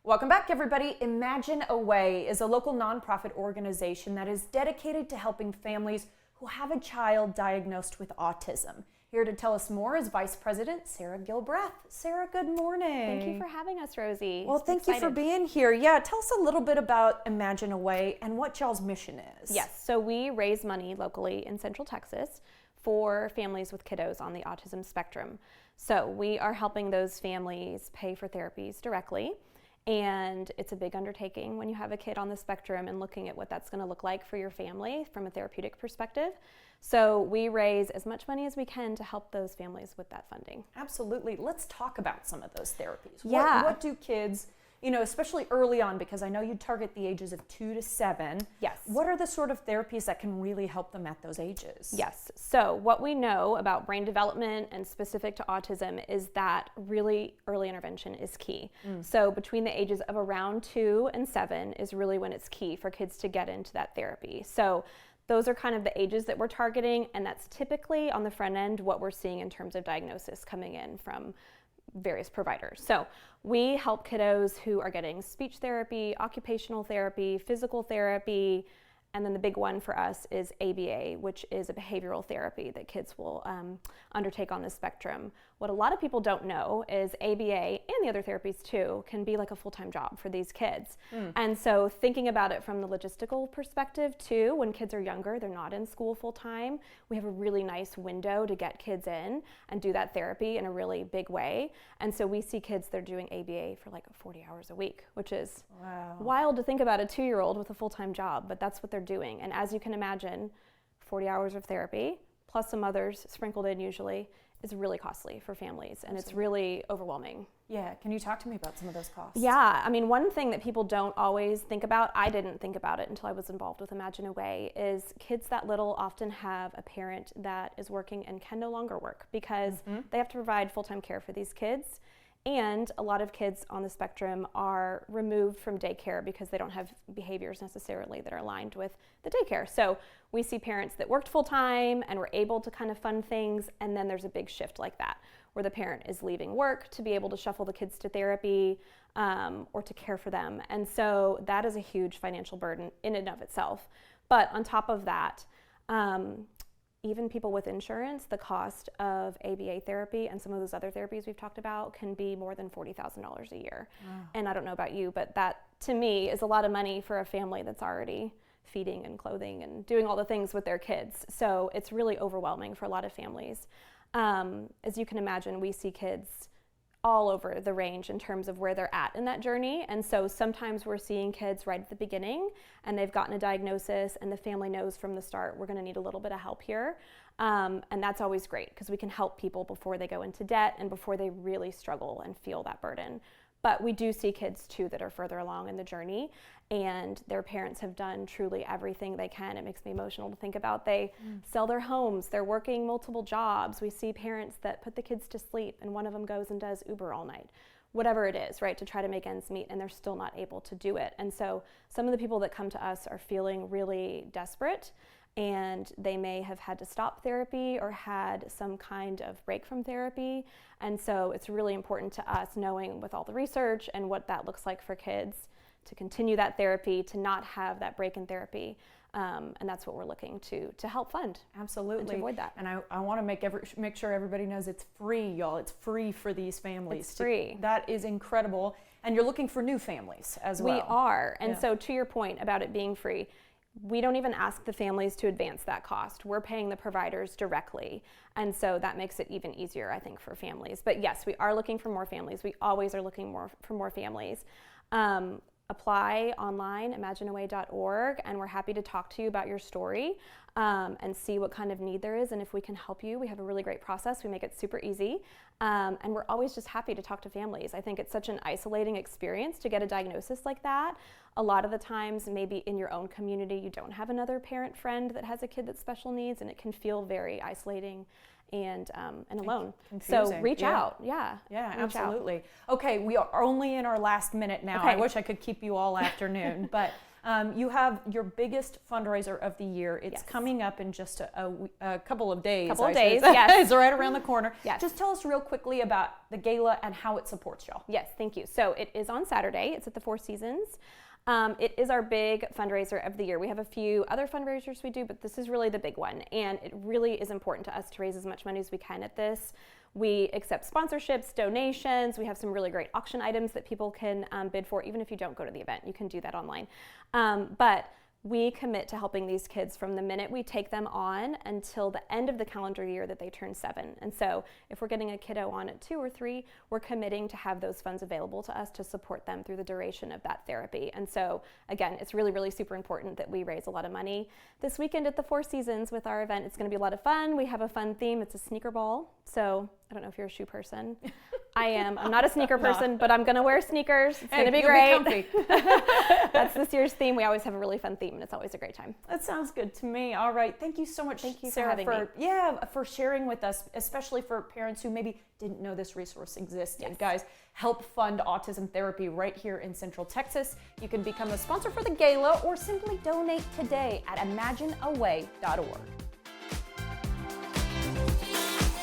Welcome back, everybody. Imagine a Way is a local nonprofit organization that is dedicated to helping families who have a child diagnosed with autism. Here to tell us more is Vice President Sarah Gilbreth. Sarah, good morning. Thank you for having us, Rosie. Well, thank you for being here. Yeah, tell us a little bit about Imagine a Way and what y'all's mission is. Yes, so we raise money locally in Central Texas for families with kiddos on the autism spectrum. So we are helping those families pay for therapies directly. And it's a big undertaking when you have a kid on the spectrum and looking at what that's going to look like for your family from a therapeutic perspective. So we raise as much money as we can to help those families with that funding. Absolutely. Let's talk about some of those therapies. Yeah. What do kids, especially early on, because I know you target the ages of 2 to 7. Yes. What are the sort of therapies that can really help them at those ages? Yes. So what we know about brain development and specific to autism is that really early intervention is key. So between the ages of around 2 and 7 is really when it's key for kids to get into that therapy. So those are kind of the ages that we're targeting, and that's typically on the front end what we're seeing in terms of diagnosis coming in from various providers. So we help kiddos who are getting speech therapy, occupational therapy, physical therapy, and then the big one for us is ABA, which is a behavioral therapy that kids will undertake on the spectrum. What a lot of people don't know is ABA and the other therapies too can be like a full-time job for these kids. And so thinking about it from the logistical perspective too, when kids are younger, they're not in school full-time, we have a really nice window to get kids in and do that therapy in a really big way. And so we see kids that are doing ABA for like 40 hours a week, which is wild to think about a 2-year-old with a full-time job, but that's what they're doing. And as you can imagine, 40 hours of therapy, plus some others sprinkled in usually, is really costly for families, and it's really overwhelming. Yeah, can you talk to me about some of those costs? Yeah, I mean, one thing that people don't always think about, I didn't think about it until I was involved with Imagine a Way, is kids that little often have a parent that is working and can no longer work because they have to provide full-time care for these kids. And a lot of kids on the spectrum are removed from daycare because they don't have behaviors necessarily that are aligned with the daycare. So we see parents that worked full time and were able to kind of fund things, and then there's a big shift like that, where the parent is leaving work to be able to shuffle the kids to therapy or to care for them. And so that is a huge financial burden in and of itself. But on top of that, even people with insurance, the cost of ABA therapy and some of those other therapies we've talked about can be more than $40,000 a year. And I don't know about you, but that to me is a lot of money for a family that's already feeding and clothing and doing all the things with their kids. So it's really overwhelming for a lot of families. As you can imagine, we see kids all over the range in terms of where they're at in that journey. And so sometimes we're seeing kids right at the beginning and they've gotten a diagnosis and the family knows from the start we're going to need a little bit of help here. And that's always great because we can help people before they go into debt and before they really struggle and feel that burden. But we do see kids too that are further along in the journey and their parents have done truly everything they can. It makes me emotional to think about. They sell their homes, they're working multiple jobs. We see parents that put the kids to sleep and one of them goes and does Uber all night. Whatever it is, right, to try to make ends meet, and they're still not able to do it. And so some of the people that come to us are feeling really desperate, and they may have had to stop therapy or had some kind of break from therapy. And so it's really important to us, knowing with all the research and what that looks like for kids, to continue that therapy, to not have that break in therapy. And that's what we're looking to help fund. Absolutely. And to avoid that. And I want to make sure everybody knows it's free, y'all. It's free for these families. It's free. That is incredible. And you're looking for new families as well. We are. And so to your point about it being free, we don't even ask the families to advance that cost. We're paying the providers directly. And so that makes it even easier, I think, for families. But yes, we are looking for more families. We always are looking for more families. Apply online, imagineaway.org, and we're happy to talk to you about your story and see what kind of need there is and if we can help you. We have a really great process. We make it super easy, and we're always just happy to talk to families. I think it's such an isolating experience to get a diagnosis like that. A lot of the times, maybe in your own community, you don't have another parent friend that has a kid that's special needs, and it can feel very isolating and alone. Confusing. So reach out. Yeah. Yeah, reach out. absolutely. Okay, we are only in our last minute now. Okay. I wish I could keep you all afternoon, but you have your biggest fundraiser of the year. It's coming up in just a couple of days. Yes. It's right around the corner. Yes. Just tell us real quickly about the gala and how it supports y'all. Yes, thank you. So it is on Saturday. It's at the Four Seasons. It is our big fundraiser of the year. We have a few other fundraisers we do, but this is really the big one. And it really is important to us to raise as much money as we can at this. We accept sponsorships, donations. We have some really great auction items that people can bid for. Even if you don't go to the event, you can do that online. But we commit to helping these kids from the minute we take them on until the end of the calendar year that they turn 7. And so if we're getting a kiddo on at 2 or 3, we're committing to have those funds available to us to support them through the duration of that therapy. And so again, it's really, really super important that we raise a lot of money. This weekend at the Four Seasons with our event, it's going to be a lot of fun. We have a fun theme. It's a sneaker ball. So I don't know if you're a shoe person. I am. I'm not a sneaker person, but I'm going to wear sneakers. It's going to be great. Be comfy. That's this year's theme. We always have a really fun theme, and it's always a great time. That sounds good to me. All right. Thank you so much, Thank you Sarah, for having me. for sharing with us, especially for parents who maybe didn't know this resource existed. Yes. Guys, help fund autism therapy right here in Central Texas. You can become a sponsor for the gala or simply donate today at imagineaway.org.